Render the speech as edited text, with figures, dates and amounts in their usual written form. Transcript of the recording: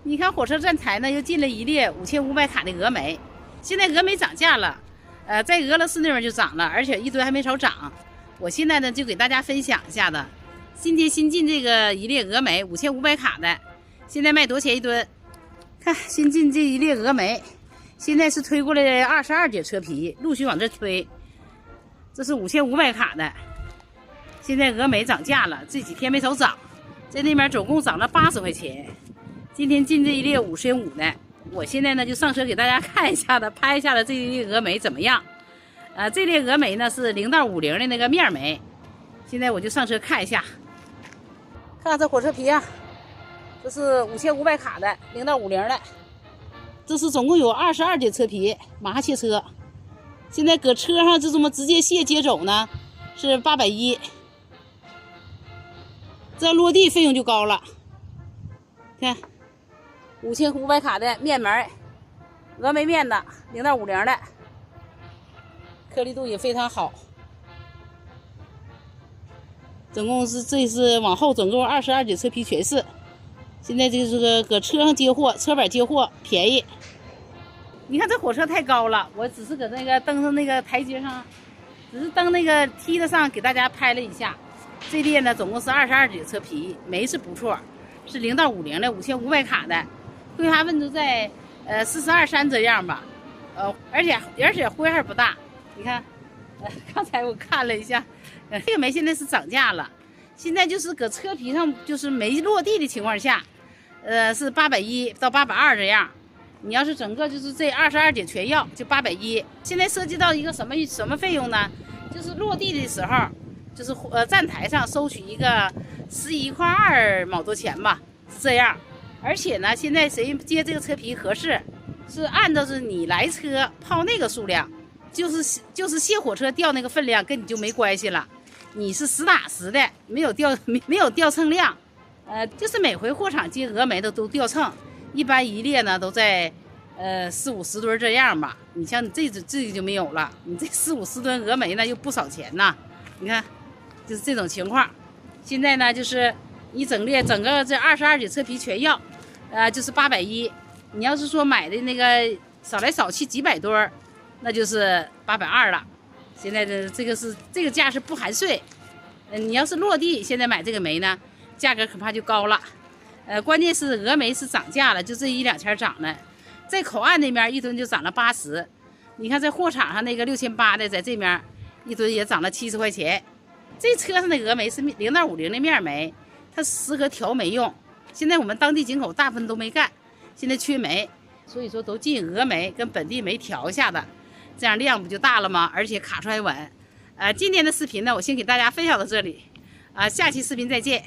你看火车站台呢又进了一列5500卡的峨眉，现在峨眉涨价了，在俄罗斯那边就涨了，而且一吨还没少涨。我现在呢就给大家分享一下子，今天新进这个一列峨眉5500卡的，现在卖多少钱一吨？看新进这一列峨眉，现在是推过来22节车皮，陆续往这推。这是5500卡的，现在峨眉涨价了，这几天没少涨，在那边总共涨了80块钱。今天进这一列55的，我现在呢就上车给大家看一下子，拍一下子这一列峨眉怎么样？这列峨眉呢是0到50的那个面眉，现在我就上车看一下。看看这火车皮啊，这是5500卡的0到50的，这是总共有22节车皮，马哈汽车。现在搁车上就这么直接卸接走呢，是810，这落地费用就高了。看5500卡的面门，峨眉面的0到50的。颗粒度也非常好，总共是这是往后总共22节车皮全是。现在这个搁车上接货，车板接货便宜。你看这火车太高了，我只是搁那个登上那个台阶上，只是登那个梯子上给大家拍了一下。这列呢总共是22节车皮，眉是不错，是0到50的5500卡的，挥发温度在42、3这样吧，而且灰还不大。你看，刚才我看了一下，这个眉现在是涨价了，现在就是搁车皮上就是没落地的情况下，是810到820这样。你要是整个就是这22节全要，就810。现在涉及到一个什么费用呢？就是落地的时候，就是站台上收取一个11块2毛多钱吧，是这样。而且呢，现在谁接这个车皮合适，是按照是你来车抛那个数量。就是卸火车掉那个分量跟你就没关系了，你是实打实的，没有掉秤量，就是每回货场接峨眉的都掉秤，一般一列呢都在4、50吨这样吧。你像你这个就没有了，你这4、50吨峨眉呢又不少钱呐。你看，就是这种情况。现在呢就是你整个这22节车皮全要，就是810。你要是说买的那个少来少去几百吨。那就是820了，现在的这个价是不含税。你要是落地现在买这个煤呢，价格恐怕就高了。关键是峨眉是涨价了，就这1、2千涨了。在口岸那边一吨就涨了80，你看在货场上那个6800的，在这边一吨也涨了70块钱。这车上的峨眉是0到50的面眉，它适合调煤用。现在我们当地进口大部分都没干，现在缺煤，所以说都进峨眉跟本地煤调一下的。这样量不就大了吗？而且卡出还稳。今天的视频呢，我先给大家分享到这里，下期视频再见。